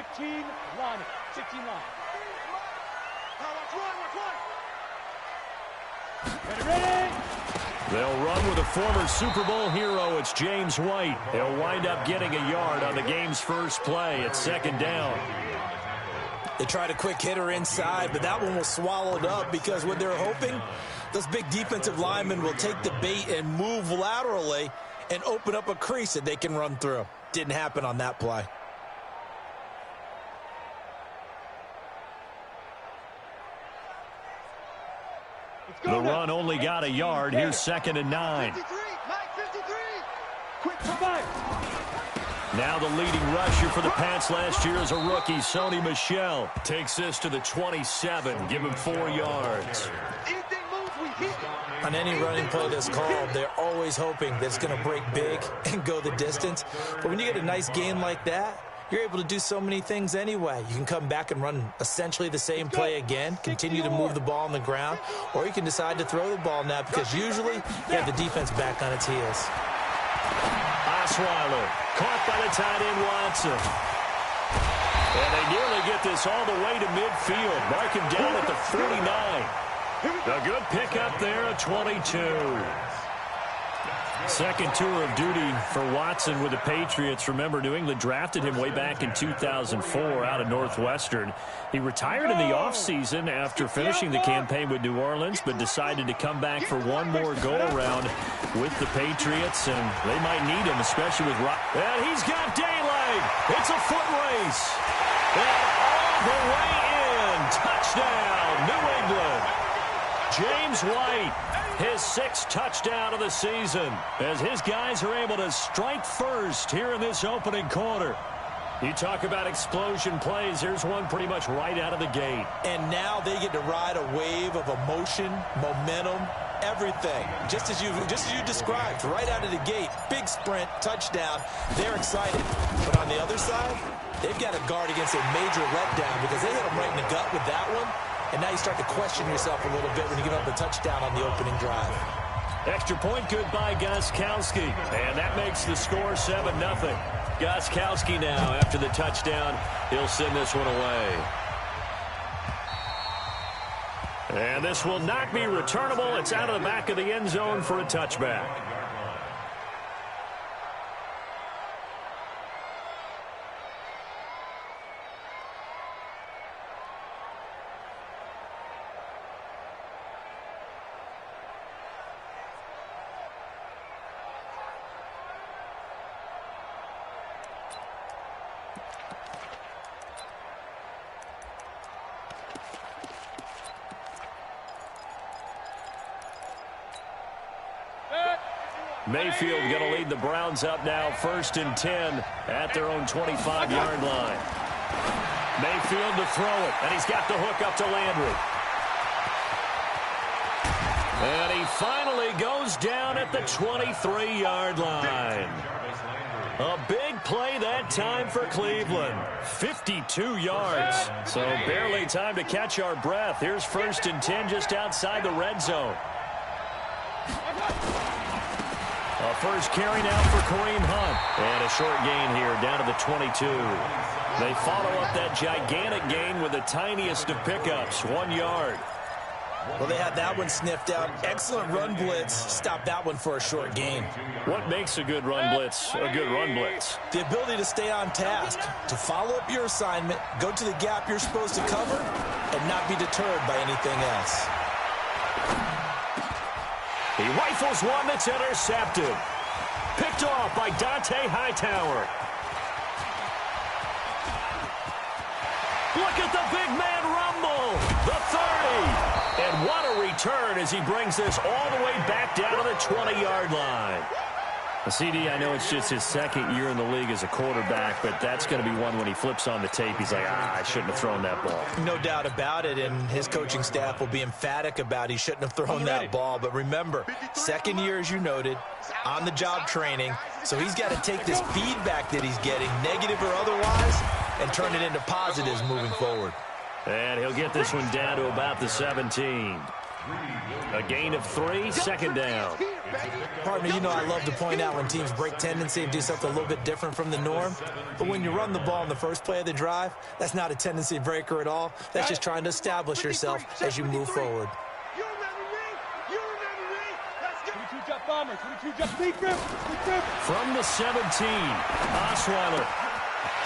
15 line. 15 line. Ready. They'll run with a former Super Bowl hero. It's James White. He'll wind up getting a yard on the game's first play. It's second down. They tried a quick hitter inside, but that one was swallowed up because what they're hoping, those big defensive linemen will take the bait and move laterally and open up a crease that they can run through. Didn't happen on that play. The run only got a yard. Here's second and 9. 53, Mike, 53. Quick fire. Now the leading rusher for the Pats last year is a rookie, Sony Michel. Takes this to the 27. Give him 4 yards. Anything moves, we hit. On any running play that's called, they're always hoping that it's going to break big and go the distance. But when you get a nice gain like that, you're able to do so many things anyway. You can come back and run essentially the same play again, continue to move the ball on the ground, or you can decide to throw the ball now because usually you have the defense back on its heels. Osweiler caught by the tight end Watson. And they nearly get this all the way to midfield. Mark him down at the 49. A good pickup there at 22. Second tour of duty for Watson with the Patriots. Remember, New England drafted him way back in 2004 out of Northwestern. He retired in the offseason after finishing the campaign with New Orleans, but decided to come back for one more go-around with the Patriots, and they might need him, especially with Rock. And he's got daylight. It's a foot race. And all the way in. Touchdown, New England. James White, his 6th touchdown of the season, as his guys are able to strike first here in this opening quarter. You talk about explosion plays. Here's one pretty much right out of the gate. And now they get to ride a wave of emotion, momentum, everything. Just as you described, right out of the gate. Big sprint, touchdown. They're excited. But on the other side, they've got to guard against a major letdown because they hit them right in the gut with that one. And now you start to question yourself a little bit when you give up the touchdown on the opening drive. Extra point good by Gostkowski. And that makes the score 7-0. Gostkowski now, after the touchdown, he'll send this one away. And this will not be returnable. It's out of the back of the end zone for a touchback. Mayfield going to lead the Browns up now, 1st and 10 at their own 25-yard line. Mayfield to throw it, and he's got the hook up to Landry. And he finally goes down at the 23-yard line. A big play that time for Cleveland. 52 yards. So barely time to catch our breath. Here's 1st and 10 just outside the red zone. A first carry now for Kareem Hunt. And a short gain here down to the 22. They follow up that gigantic gain with the tiniest of pickups, 1 yard. Well, they had that one sniffed out. Excellent run blitz. Stop that one for a short gain. What makes a good run blitz a good run blitz? The ability to stay on task, to follow up your assignment, go to the gap you're supposed to cover, and not be deterred by anything else. He rifles one that's intercepted. Picked off by Dante Hightower. Look at the big man rumble. The 30. And what a return as he brings this all the way back down to the 20-yard line. CD, I know it's just his 2nd year in the league as a quarterback, but that's going to be one when he flips on the tape. He's like, I shouldn't have thrown that ball. No doubt about it, and his coaching staff will be emphatic about he shouldn't have thrown that ball. But remember, 2nd year, as you noted, on-the-job training, so he's got to take this feedback that he's getting, negative or otherwise, and turn it into positives moving forward. And he'll get this one down to about the 17. A gain of 3, second down. Partner, you know I love to point out when teams break tendency and do something a little bit different from the norm. But when you run the ball in the first play of the drive, that's not a tendency breaker at all. That's just trying to establish yourself as you move forward. From the 17, Osweiler.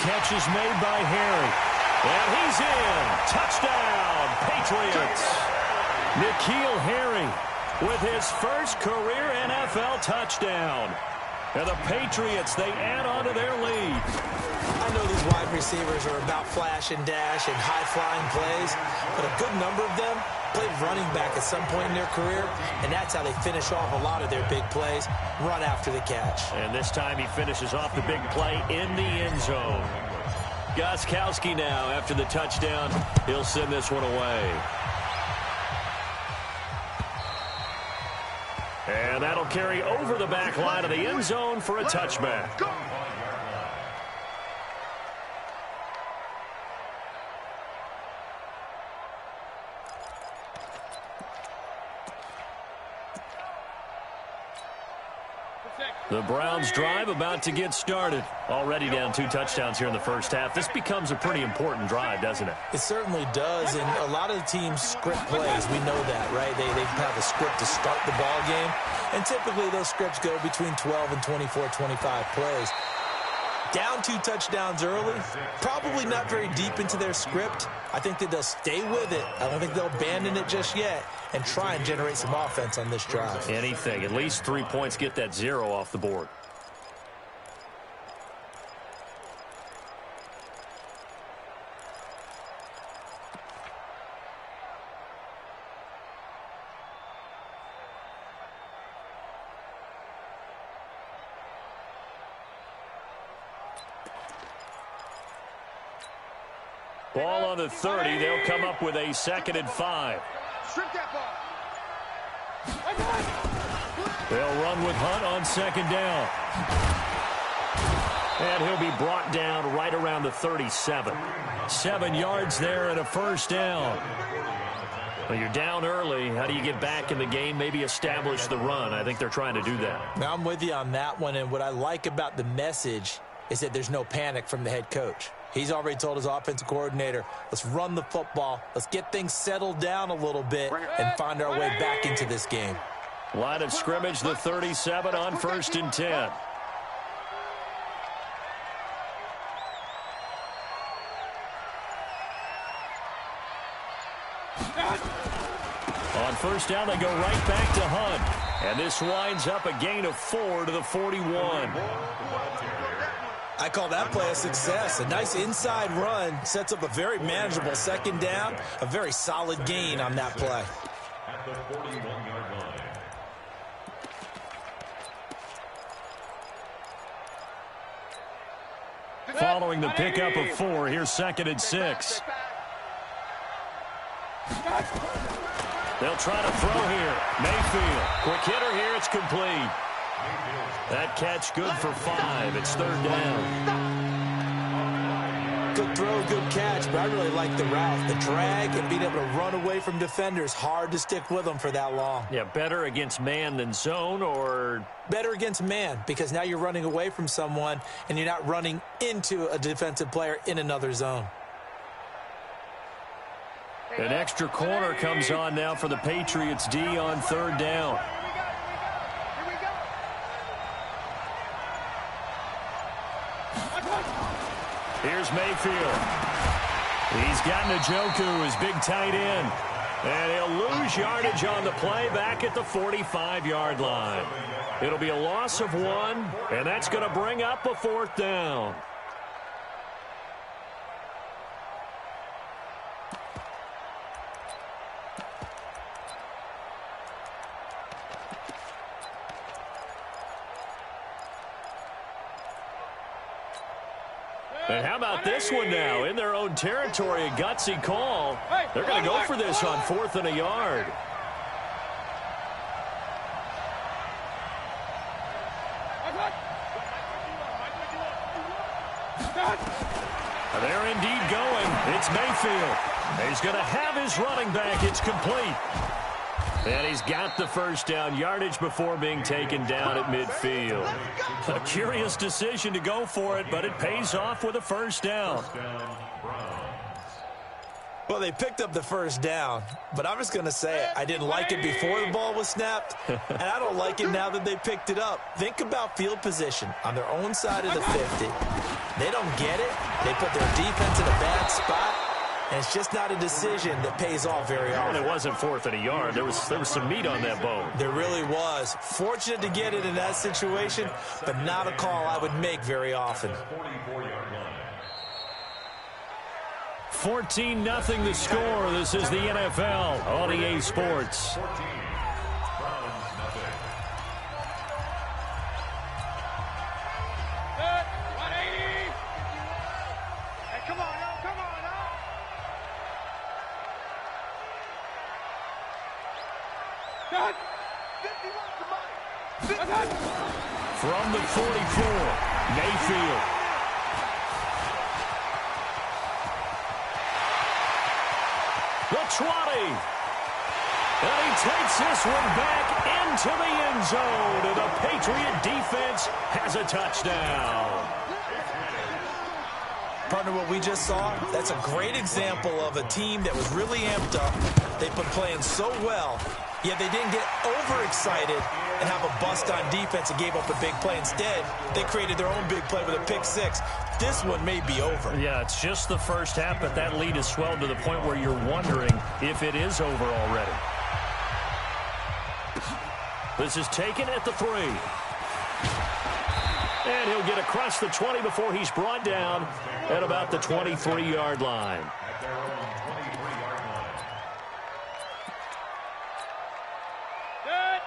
Catch is made by Harry. And he's in. Touchdown, Patriots. N'Keal Harry with his first career NFL touchdown. And the Patriots, they add on to their lead. I know these wide receivers are about flash and dash and high-flying plays, but a good number of them played running back at some point in their career, and that's how they finish off a lot of their big plays, run after the catch. And this time he finishes off the big play in the end zone. Gostkowski now, after the touchdown, he'll send this one away. And that'll carry over the back line of the end zone for a touchback. The Browns drive about to get started. Already down 2 touchdowns here in the first half. This becomes a pretty important drive, doesn't it? It certainly does, and a lot of the teams script plays. We know that, right? They have a script to start the ball game, and typically those scripts go between 12 and 24, 25 plays. Down 2 touchdowns early, probably not very deep into their script. I think that they'll stay with it. I don't think they'll abandon it just yet and try and generate some offense on this drive. Anything. At least 3 points, get that 0 off the board. Ball on the 30. They'll come up with a 2nd and 5. Strip that ball. They'll run with Hunt on 2nd down. And he'll be brought down right around the 37. 7 yards there and a 1st down. Well, you're down early. How do you get back in the game? Maybe establish the run. I think they're trying to do that. Now, I'm with you on that one, and what I like about the message is that there's no panic from the head coach. He's already told his offensive coordinator, let's run the football, let's get things settled down a little bit and find our way back into this game. Line of scrimmage, the 37 on 1st and 10. On 1st down, they go right back to Hunt. And this winds up a gain of 4 to the 41. I call that play a success. A nice inside run sets up a very manageable 2nd down, a very solid gain on that play. At the 41-yard line. Following the pickup of 4, here's 2nd and 6. They'll try to throw here. Mayfield, quick hitter here, it's complete. That catch good for 5. It's 3rd down. Good throw, good catch, but I really like the route. The drag and being able to run away from defenders, hard to stick with them for that long. Yeah, better against man than zone, or? Better against man, because now you're running away from someone and you're not running into a defensive player in another zone. An extra corner comes on now for the Patriots D on 3rd down. Here's Mayfield. He's got Njoku, his big tight end. And he'll lose yardage on the play back at the 45-yard line. It'll be a loss of 1, and that's going to bring up a 4th down. And how about this one now? In their own territory, a gutsy call. They're going to go for this on 4th and a yard. They're indeed going. It's Mayfield. He's going to have his running back. It's complete. And he's got the first down, yardage before being taken down at midfield. A curious decision to go for it, but it pays off with a first down. Well, they picked up the first down, but I'm just going to say I didn't like it before the ball was snapped, and I don't like it now that they picked it up. Think about field position on their own side of the 50. They don't get it. They put their defense in a bad spot, and it's just not a decision that pays off very often. And it wasn't 4th and a yard. There was some meat on that bone. There really was. Fortunate to get it in that situation, but not a call I would make very often. 14-0 the score. This is the NFL on EA Sports. Good. 180. Hey, come on now, come on now. Done. 51 to mine. From the 44, Mayfield. The 20. And he takes this one back into the end zone. And the Patriot defense has a touchdown. Partner, what we just saw, that's a great example of a team that was really amped up. They've been playing so well, yet they didn't get overexcited and have a bust on defense and gave up a big play. Instead, they created their own big play with a pick six. This one may be over. Yeah, it's just the first half, but that lead has swelled to the point where you're wondering if it is over already. This is taken at the 3. And he'll get across the 20 before he's brought down at about the 23-yard line.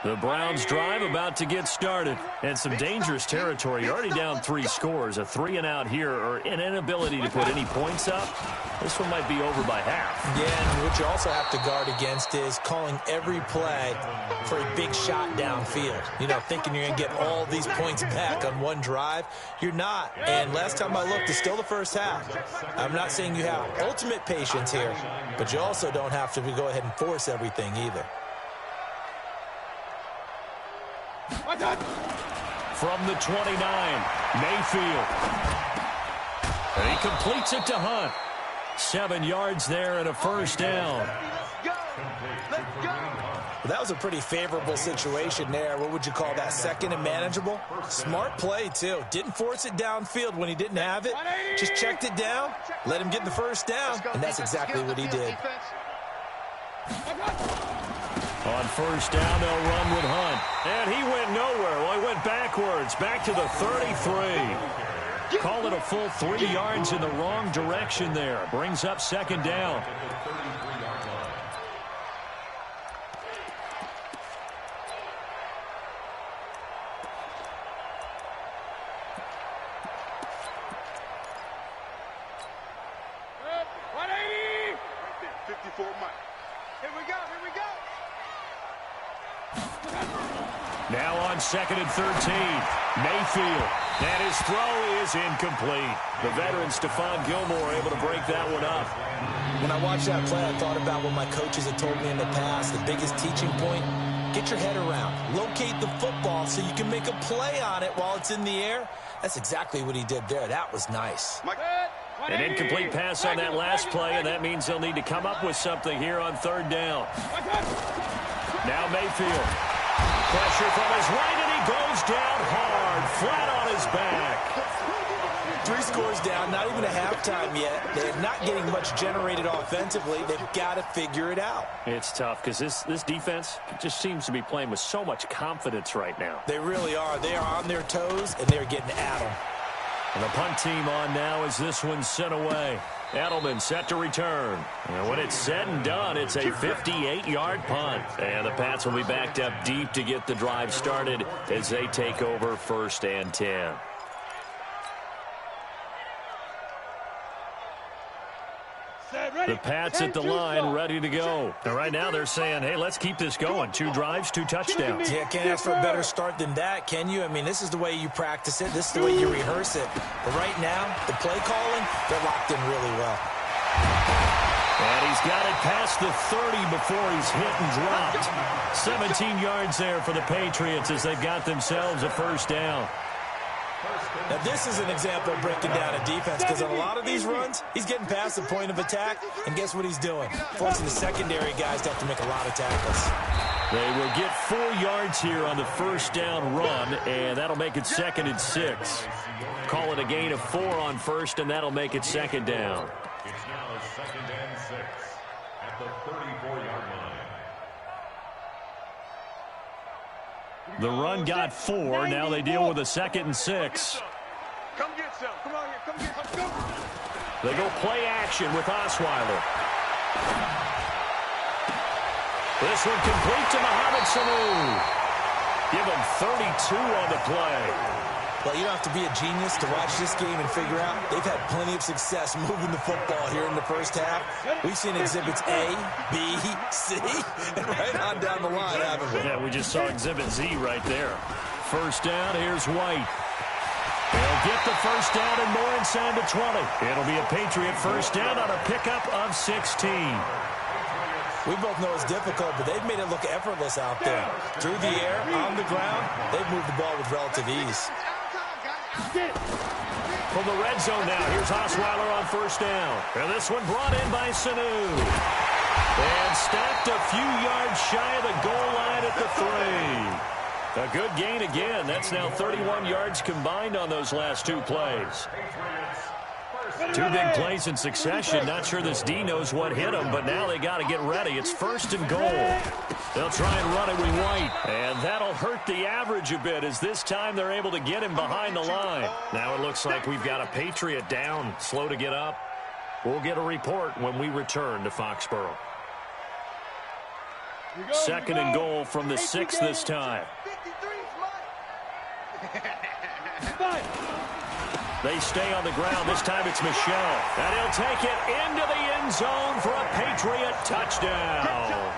The Browns drive about to get started. And some dangerous territory. You're already down 3 scores. A 3-and-out here, or an inability to put any points up. This one might be over by half. Yeah, and what you also have to guard against is calling every play for a big shot downfield. You know, thinking you're going to get all these points back on one drive. You're not. And last time I looked, it's still the first half. I'm not saying you have ultimate patience here, but you also don't have to go ahead and force everything either. From the 29, Mayfield. And he completes it to Hunt. 7 yards there and a first down. Let's go. Well, that was a pretty favorable situation there. What would you call that? Second and manageable? Smart play, too. Didn't force it downfield when he didn't have it. Just checked it down, let him get the first down, and that's exactly what he did. On first down, they'll run with Hunt. And he went nowhere. Well, he went backwards, back to the 33. Call it a full 3 yards in the wrong direction there. Brings up second down. Now on 2nd and 13, Mayfield. And his throw is incomplete. The veteran Stephon Gilmore able to break that one up. When I watched that play, I thought about what my coaches had told me in the past. The biggest teaching point, get your head around. Locate the football so you can make a play on it while it's in the air. That's exactly what he did there. That was nice. An incomplete pass on that last play, and that means they'll need to come up with something here on 3rd down. Now Mayfield. Pressure from his right, and he goes down hard, flat on his back. 3 scores down, not even a halftime yet. They're not getting much generated offensively. They've got to figure it out. It's tough because this defense just seems to be playing with so much confidence right now. They really are. They are on their toes, and they're getting at them. And the punt team on now as this one's sent away. Edelman set to return. And when it's said and done, it's a 58-yard punt. And the Pats will be backed up deep to get the drive started as they take over 1st and 10. The Pats at the line, ready to go. And right now they're saying, hey, let's keep this going. 2 drives, 2 touchdowns. Yeah, can't ask for a better start than that, can you? I mean, this is the way you practice it. This is the way you rehearse it. But right now, the play calling, they're locked in really well. And he's Got it past the 30 before he's hit and dropped. 17 yards there for the Patriots as they've got themselves a first down. Now, this is an example of breaking down a defense because on a lot of these runs, he's getting past the point of attack, and guess what he's doing? Forcing the secondary guys to have to make a lot of tackles. They will get 4 yards here on the first down run, and that'll make it 2nd and 6. Call it a gain of 4 on first, and that'll make it 2nd down. It's now 2nd and 6 at the 34-yard line. The run got 4. Now they deal with a 2nd and 6. Come get some. Come on here. Come get some. Go. They go play action with Osweiler. This one complete to Mohamed Sanu. Give him 32 on the play. Well, you don't have to be a genius to watch this game and figure out they've had plenty of success moving the football here in the first half. We've seen exhibits A, B, C, and right on down the line, haven't we? Yeah, we just saw exhibit Z right there. First down, here's White. They'll get the first down and more inside the 20. It'll be a Patriot first down on a pickup of 16. We both know it's difficult, but they've made it look effortless out there. Through the air, on the ground, they've moved the ball with relative ease. From the red zone now, here's Osweiler on first down. And this one brought in by Sanu. And stopped a few yards shy of the goal line at the 3. A good gain again. That's now 31 yards combined on those last 2 plays. 2 big plays in succession. Not sure this D knows what hit him, but now they got to get ready. It's 1st and goal. They'll try and run it with White. And that'll hurt the average a bit as this time they're able to get him behind the line. Now it looks like we've got a Patriot down, slow to get up. We'll get a report when we return to Foxborough. 2nd and goal from the 6 this time. They stay on the ground. This time it's Michel. And he'll take it into the end zone for a Patriot touchdown.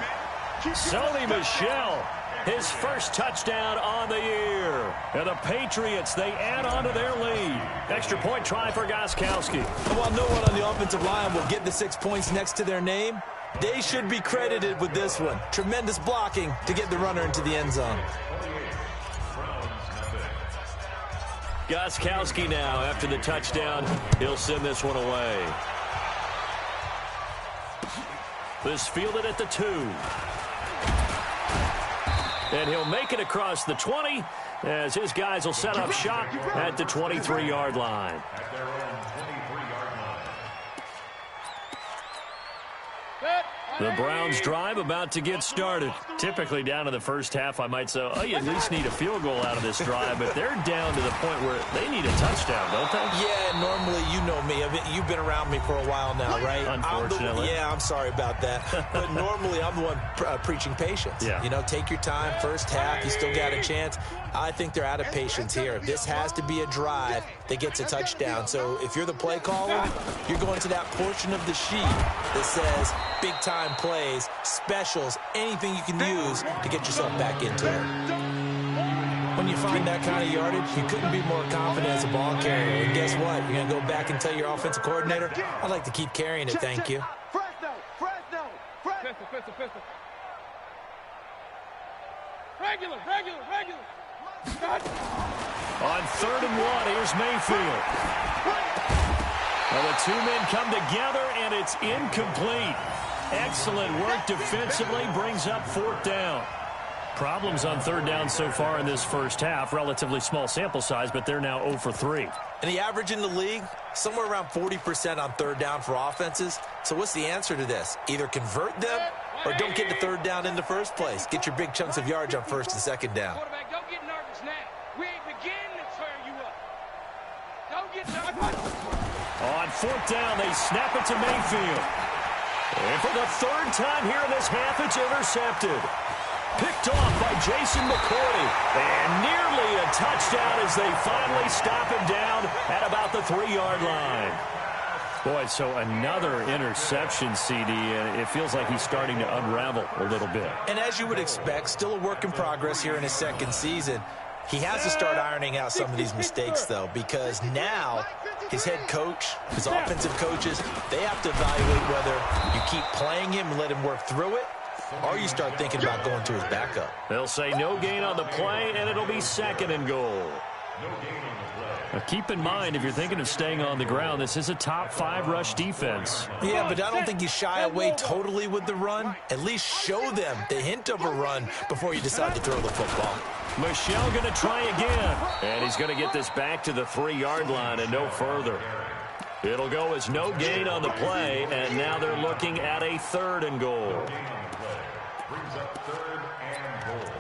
Sony Michel, his first touchdown on the year. And the Patriots, they add on to their lead. Extra point try for Gostkowski. While no one on the offensive line will get the 6 points next to their name, they should be credited with this one. Tremendous blocking to get the runner into the end zone. Gostkowski now, after the touchdown, he'll send this one away. This fielded at the 2. And he'll make it across the 20 as his guys will set up shop at the 23-yard line. The Browns drive about to get started. Typically down in the first half, I might say, oh, you at least need a field goal out of this drive, but they're down to the point where they need a touchdown, don't they? Yeah, normally, you know me. You've been around me for a while now, right? Unfortunately. I'm sorry about that. But normally, I'm the one preaching patience. Yeah. You know, take your time. First half, you still got a chance. I think they're out of patience here. This has to be a drive that gets a touchdown. So if you're the play caller, you're going to that portion of the sheet that says big-time plays, specials, anything you can use to get yourself back into it. When you find that kind of yardage, you couldn't be more confident as a ball carrier. And guess what? You're going to go back and tell your offensive coordinator, I'd like to keep carrying it, thank you. Pistol. Regular. On 3rd and 1, here's Mayfield. Well, the 2 men come together, and it's incomplete. Excellent work defensively, brings up 4th down. Problems on 3rd down so far in this first half. Relatively small sample size, but they're now 0 for 3. And the average in the league, somewhere around 40% on 3rd down for offenses. So what's the answer to this? Either convert them or don't get the 3rd down in the first place. Get your big chunks of yards on 1st and 2nd down. Quarterback, don't get nervous now. We ain't beginning to tear you up. Don't get nervous. On 4th down, they snap it to Mayfield. And for the 3rd time here in this half, it's intercepted. Picked off by Jason McCourty. And nearly a touchdown as they finally stop him down at about the 3-yard line. Boy, so another interception, CD, and it feels like he's starting to unravel a little bit. And as you would expect, still a work in progress here in his 2nd season. He has to start ironing out some of these mistakes, though, because now his head coach, his offensive coaches, they have to evaluate whether you keep playing him and let him work through it, or you start thinking about going to his backup. They'll say no gain on the play, and it'll be 2nd and goal. Now keep in mind, if you're thinking of staying on the ground, this is a top 5 rush defense. Yeah, but I don't think you shy away totally with the run. At least show them the hint of a run before you decide to throw the football. Michel going to try again. And he's going to get this back to the 3-yard line and no further. It'll go as no gain on the play, and now they're looking at a 3rd and goal. Brings up 3rd and goal.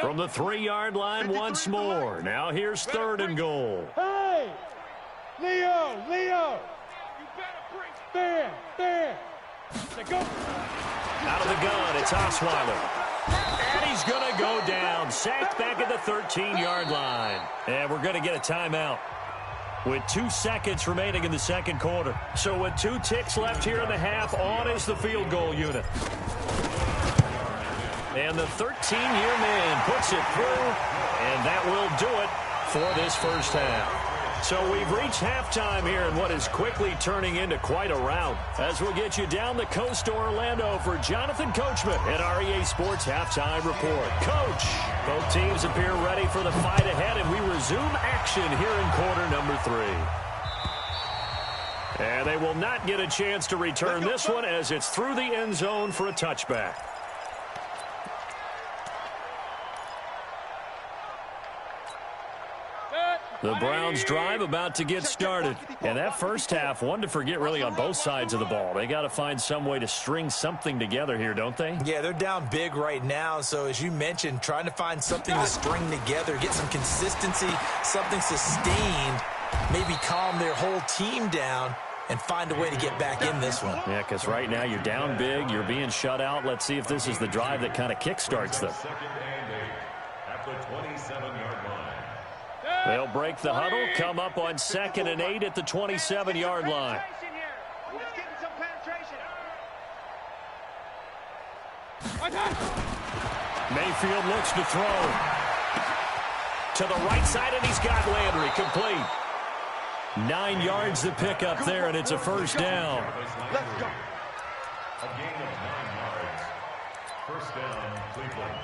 From the 3-yard line once more. Now here's 3rd and goal. Hey! Leo! You better bring it. There! Go! Out of the gun, it's Osweiler. And he's going to go down. Sacked back at the 13-yard line. And we're going to get a timeout with 2 seconds remaining in the 2nd quarter. So with 2 ticks left here in the half, on is the field goal unit. And the 13-year man puts it through, and that will do it for this first half. So we've reached halftime here in what is quickly turning into quite a rout. As we'll get you down the coast to Orlando for Jonathan Coachman at our EA Sports Halftime Report. Coach, both teams appear ready for the fight ahead, and we resume action here in quarter number 3. And they will not get a chance to return this one as it's through the end zone for a touchback. The Browns drive about to get started. And that first half, one to forget really on both sides of the ball. They got to find some way to string something together here, don't they? Yeah, they're down big right now. So as you mentioned, trying to find something to string together, get some consistency, something sustained, maybe calm their whole team down and find a way to get back in this one. Yeah, because right now you're down big, you're being shut out. Let's see if this is the drive that kind of kickstarts them. 2nd and 8 at the 27-yard line. They'll break the huddle, come up on 2nd and 8 at the 27-yard line. Mayfield looks to throw. To the right side, and he's got Landry complete. 9 yards to pick up there, and it's a first down. Let's go. A gain of 9 yards. First down, Cleveland.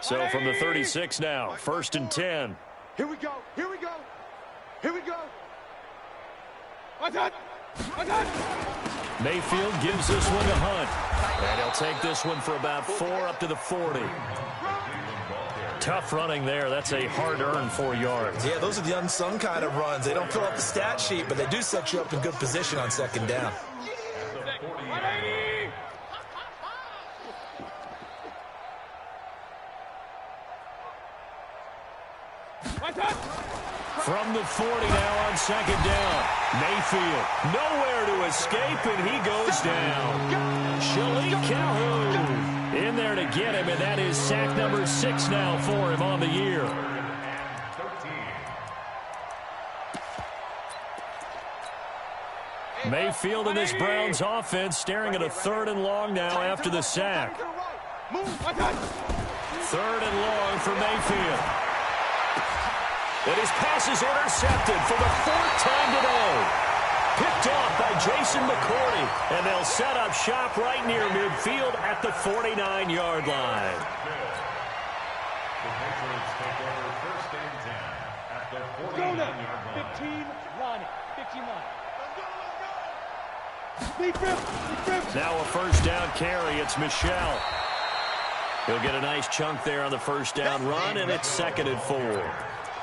So from the 36 now, 1st and 10. Here we go. Mayfield gives this one to Hunt. And he'll take this one for about 4 up to the 40. Tough running there. That's a hard-earned 4 yards. Yeah, those are the unsung kind of runs. They don't fill up the stat sheet, but they do set you up in good position on 2nd down. From the 40 now on 2nd down. Mayfield nowhere to escape, and he goes down. Shalik Calhoun in there to get him, and that is sack number 6 now for him on the year. Mayfield and this Browns offense staring at a 3rd and long now after the sack. 3rd and long for Mayfield. And his pass is intercepted for the 4th time today. Picked off by Jason McCourty. And they'll set up shop right near midfield at the 49-yard line. The Patriots take over 1st and 10 at the 49-yard line. 15 line. 15 line. Now a first down carry. It's Michel. He'll get a nice chunk there on the first down run, and it's 2nd and 4.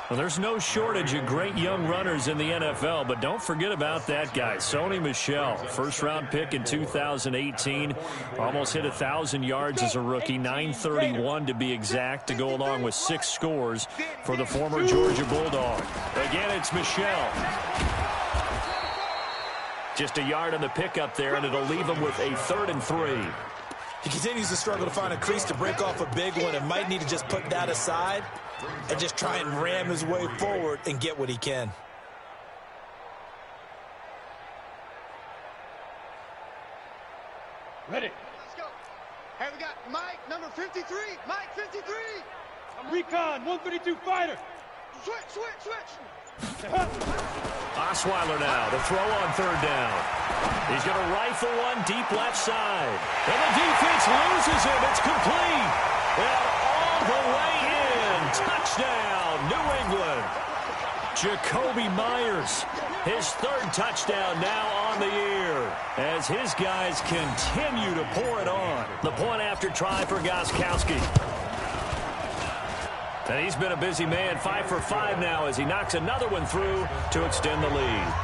Well, there's no shortage of great young runners in the NFL, but don't forget about that guy, Sony Michel. First-round pick in 2018. Almost hit 1,000 yards as a rookie, 931 to be exact, to go along with 6 scores for the former Georgia Bulldog. Again, it's Michel. Just a yard on the pickup there, and it'll leave him with a 3rd and 3. He continues to struggle to find a crease to break off a big one and might need to just put that aside and just try and ram his way forward and get what he can. Ready. Let's go. Hey, we got Mike, number 53. Mike, 53. Recon, 132 fighter. Switch. Osweiler now, the throw on 3rd down. He's going to rifle one deep left side. And the defense loses him. It's complete. And all the way in. Touchdown, New England. Jacoby Myers, his 3rd touchdown now on the year as his guys continue to pour it on. The point after try for Gostkowski. And he's been a busy man, 5 for 5 now as he knocks another one through to extend the lead.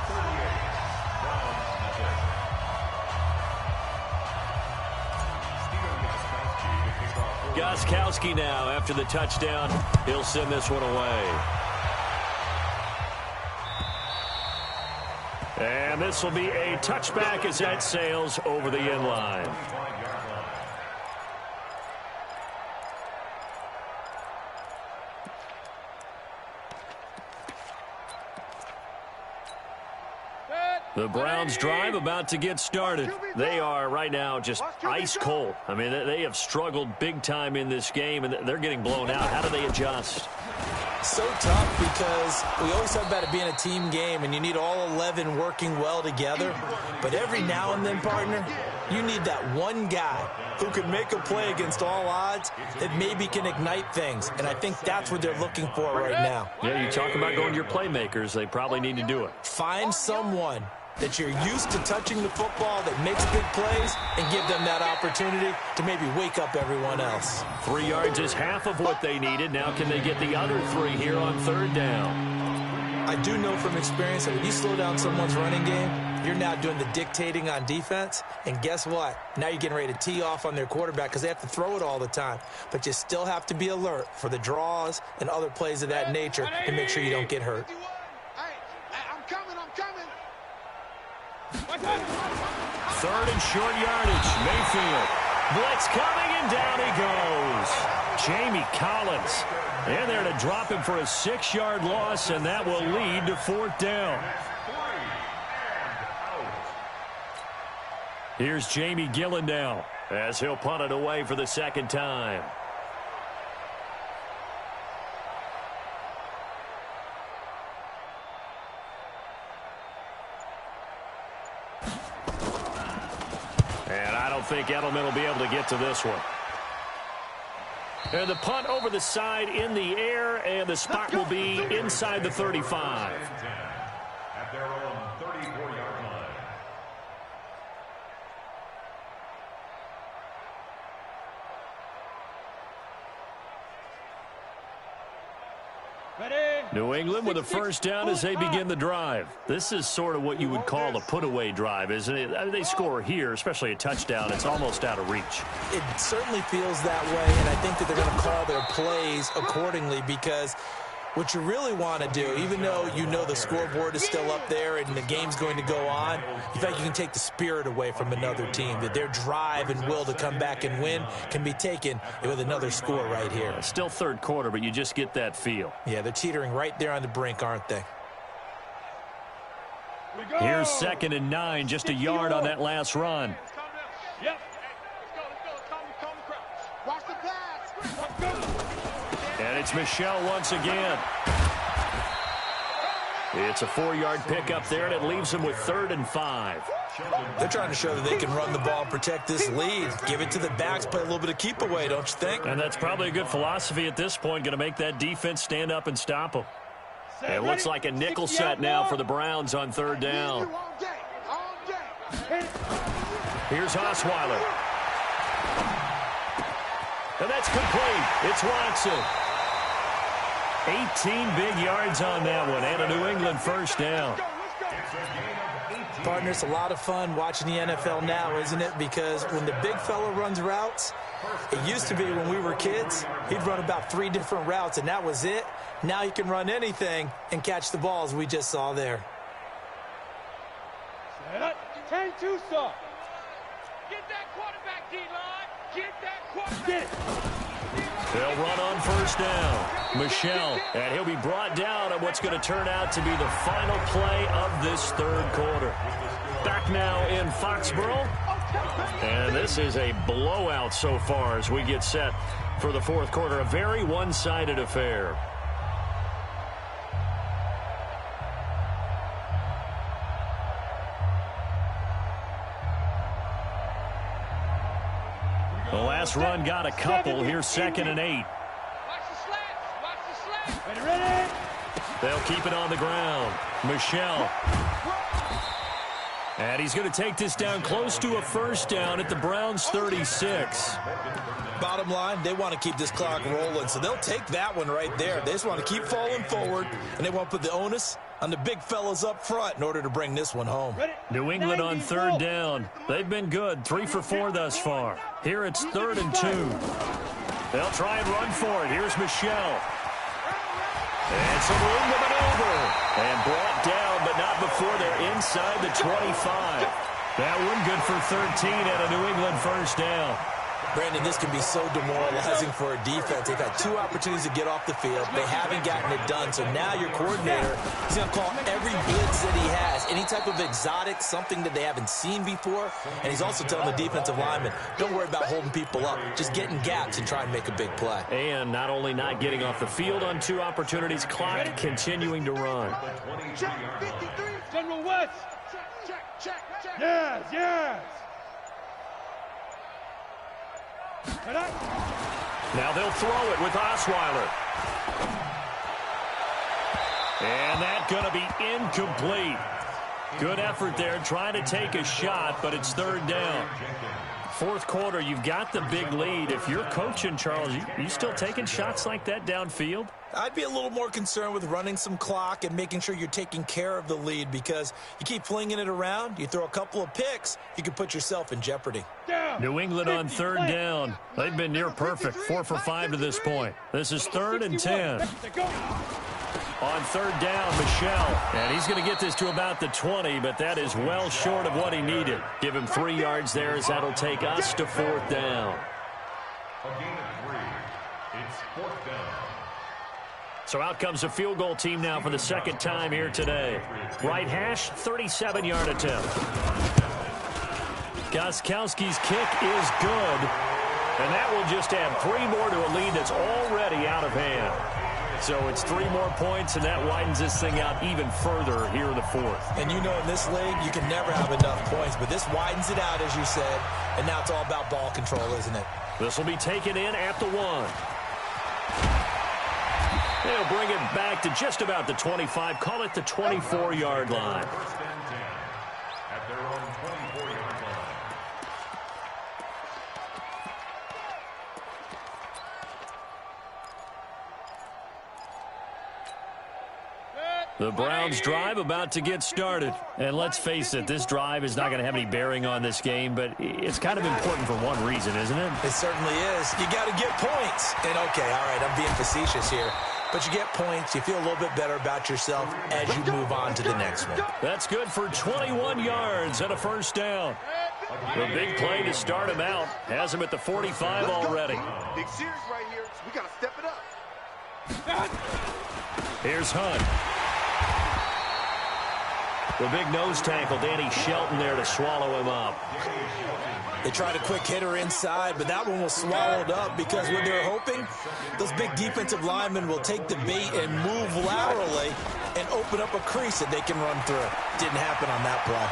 Gostkowski now after the touchdown. He'll send this one away. And this will be a touchback as that sails over the end line. The Browns drive about to get started. They are right now just ice cold. I mean, they have struggled big time in this game, and they're getting blown out. How do they adjust? So tough because we always talk about it being a team game, and you need all 11 working well together. But every now and then, partner, you need that one guy who can make a play against all odds that maybe can ignite things. And I think that's what they're looking for right now. Yeah, you talk about going to your playmakers. They probably need to do it. Find someone that you're used to touching the football that makes big plays and give them that opportunity to maybe wake up everyone else. 3 yards is half of what they needed. Now can they get the other 3 here on 3rd down? I do know from experience that when you slow down someone's running game, you're now doing the dictating on defense. And guess what? Now you're getting ready to tee off on their quarterback because they have to throw it all the time. But you still have to be alert for the draws and other plays of that nature to make sure you don't get hurt. I'm coming. 3rd and short yardage. Mayfield. Blitz coming, and down he goes. Jamie Collins. And there to drop him for a 6-yard loss, and that will lead to 4th down. Here's Jamie Gillen now as he'll punt it away for the 2nd time. I think Edelman will be able to get to this one. And the punt over the side in the air, and the spot will be inside the 35. At their own 34-yard line. New England with a 1st down as they begin the drive. This is sort of what you would call a put-away drive, isn't it? I mean, they score here, especially a touchdown. It's almost out of reach. It certainly feels that way, and I think that they're going to call their plays accordingly because what you really want to do, even though you know the scoreboard is still up there and the game's going to go on, in fact, you can take the spirit away from another team, that their drive and will to come back and win can be taken with another score right here. Still 3rd quarter, but you just get that feel. Yeah, they're teetering right there on the brink, aren't they? Here's 2nd and 9, just a yard on that last run. Yep. Watch the pass. And it's Michel once again. It's a 4-yard pickup there, and it leaves them with 3rd and 5. They're trying to show that they can run the ball and protect this lead. Give it to the backs, play a little bit of keep away, don't you think? And that's probably a good philosophy at this point, going to make that defense stand up and stop them. It looks like a nickel set now for the Browns on 3rd down. Here's Osweiler. And that's complete. It's Watson. 18 big yards on that one, and a New England 1st down. Partner, it's a lot of fun watching the NFL now, isn't it? Because when the big fella runs routes, it used to be when we were kids, he'd run about 3 different routes, and that was it. Now he can run anything and catch the balls we just saw there. Set up. 10-2, sir. Get that quarterback, D-line. Get that quarterback. Get it. They'll run on first down. Michelle, and he'll be brought down on what's going to turn out to be the final play of this third quarter. Back now in Foxborough. And this is a blowout so far as we get set for the fourth quarter. A very one-sided affair. The last run got a couple. Here's 2nd and 8. Watch the slats. Watch the slats. Ready? They'll keep it on the ground. Michelle. And he's going to take this down close to a first down at the Browns' 36. Bottom line, they want to keep this clock rolling, so they'll take that one right there. They just want to keep falling forward, and they want to put the onus on the big fellas up front in order to bring this one home. New England on third down. They've been good, 3 for 4 thus far. Here it's 3rd and 2. They'll try and run for it. Here's Michelle. And some room to maneuver. And brought down, but not before they're inside the 25. That one good for 13 and a New England first down. Brandon, this can be so demoralizing for a defense. They've had 2 opportunities to get off the field. They haven't gotten it done. So now your coordinator is going to call every blitz that he has, any type of exotic, something that they haven't seen before. And he's also telling the defensive lineman, don't worry about holding people up. Just get in gaps and try and make a big play. And not only not getting off the field on 2 opportunities, clock continuing to run. Check 53. General West. Check. Yes, yes. Now they'll throw it with Osweiler. And that's going to be incomplete. Good effort there trying to take a shot, but it's 3rd down. Fourth quarter, you've got the big lead. If you're coaching, Charles, you still taking shots like that downfield? I'd be a little more concerned with running some clock and making sure you're taking care of the lead, because you keep flinging it around, you throw a couple of picks, you can put yourself in jeopardy. New England on 3rd down. They've been near perfect, 4 for 5 to this point. This is 3rd and 10. On 3rd down, Michelle. And he's going to get this to about the 20, but that is well short of what he needed. Give him 3 yards there, as that'll take us to 4th down. A gain of 3. It's 4th down. So out comes a field goal team now for the 2nd time here today. Right hash, 37-yard attempt. Gostkowski's kick is good. And that will just add 3 more to a lead that's already out of hand. So it's 3 more points, and that widens this thing out even further here in the 4th. And you know, in this league, you can never have enough points, but this widens it out, as you said, and now it's all about ball control, isn't it? This will be taken in at the 1. They'll bring it back to just about the 25, call it the 24-yard line. 1st and 10 at their own 24-yard line. The Browns drive about to get started. And let's face it, this drive is not going to have any bearing on this game, but it's kind of important for one reason, isn't it? It certainly is. You got to get points. And, okay, all right, I'm being facetious here. But you get points, you feel a little bit better about yourself as you move on to the next one. That's good for 21 yards and a first down. The big play to start him out has him at the 45 already. Big series right here. We got to step it up. Here's Hunt. The big nose tackle, Danny Shelton there to swallow him up. They tried a quick hitter inside, but that one was swallowed up because what they're hoping, those big defensive linemen will take the bait and move laterally and open up a crease that they can run through. Didn't happen on that play.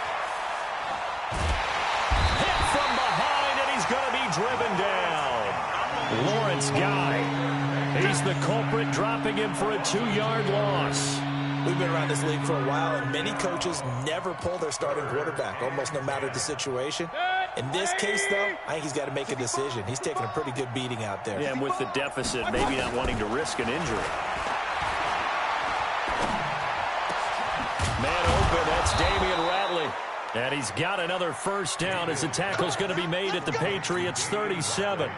Hit from behind, and he's going to be driven down. Lawrence Guy. He's the culprit, dropping him for a 2-yard loss. We've been around this league for a while, and many coaches never pull their starting quarterback, almost no matter the situation. In this case, though, I think he's got to make a decision. He's taking a pretty good beating out there. Yeah, and with the deficit, maybe not wanting to risk an injury. Man open, that's Damian Ratley. And he's got another first down as the tackle's going to be made at the Patriots' 37.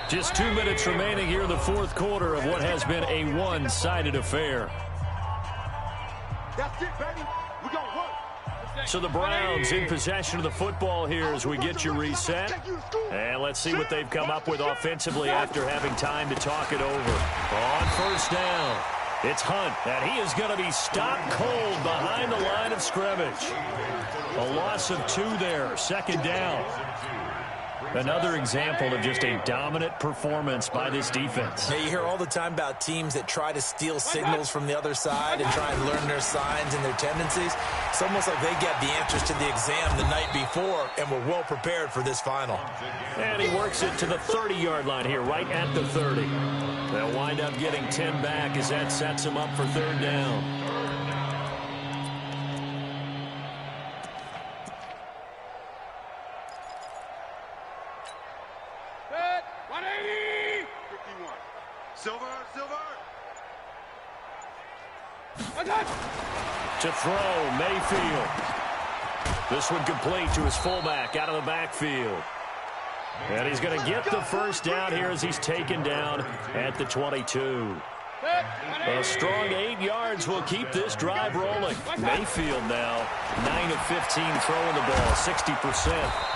Just 2 minutes remaining here in the fourth quarter of what has been a one-sided affair. That's it, baby. We're going So the Browns in possession of the football here as we get you reset. And let's see what they've come up with offensively after having time to talk it over. On first down, it's Hunt, and he is going to be stopped cold behind the line of scrimmage. A loss of 2 there, second down. Another example of just a dominant performance by this defense. Yeah, you hear all the time about teams that try to steal signals from the other side and try and learn their signs and their tendencies. It's almost like they get the answers to the exam the night before and were well prepared for this final. And he works it to the 30-yard line here, right at the 30. They'll wind up getting 10 back as that sets them up for third down. To throw, Mayfield. This one complete to his fullback out of the backfield. And he's going to get the first down here as he's taken down at the 22. A strong 8 yards will keep this drive rolling. Mayfield now 9 of 15 throwing the ball, 60%,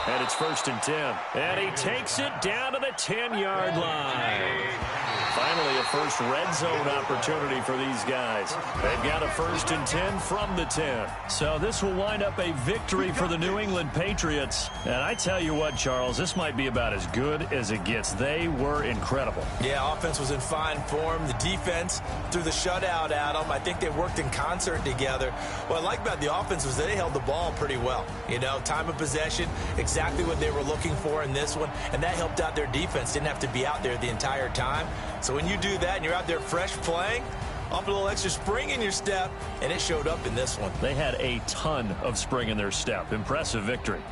and it's 1st and 10. And he takes it down to the 10-yard line. Finally, a first red zone opportunity for these guys. They've got a 1st and 10 from the 10. So this will wind up a victory for the New England Patriots. And I tell you what, Charles, this might be about as good as it gets. They were incredible. Yeah, offense was in fine form. The defense threw the shutout at them. I think they worked in concert together. What I like about the offense was they held the ball pretty well. You know, time of possession, exactly what they were looking for in this one. And that helped out their defense. Didn't have to be out there the entire time. So when you do that and you're out there fresh playing, up a little extra spring in your step, and it showed up in this one. They had a ton of spring in their step. Impressive victory.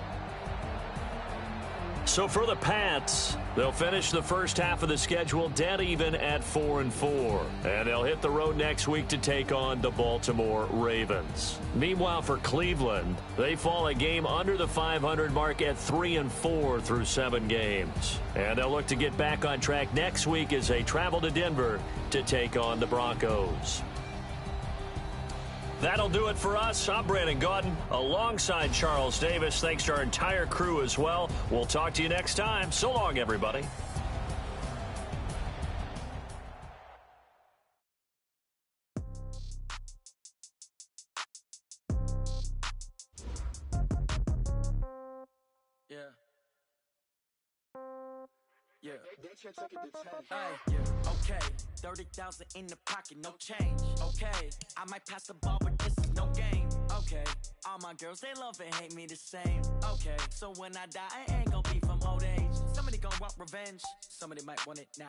So for the Pats, they'll finish the first half of the schedule dead even at 4-4. And they'll hit the road next week to take on the Baltimore Ravens. Meanwhile, for Cleveland, they fall a game under the 500 mark at 3-4 through 7 games. And they'll look to get back on track next week as they travel to Denver to take on the Broncos. That'll do it for us. I'm Brandon Gaudin alongside Charles Davis. Thanks to our entire crew as well. We'll talk to you next time. So long, everybody. Yeah. Hey, okay. 30,000 in the pocket, no change. Okay, I might pass the ball, but this is no game. Okay, all my girls, they love and hate me the same. Okay, so when I die, I ain't gonna be from old age. Somebody gonna want revenge, somebody might want it now.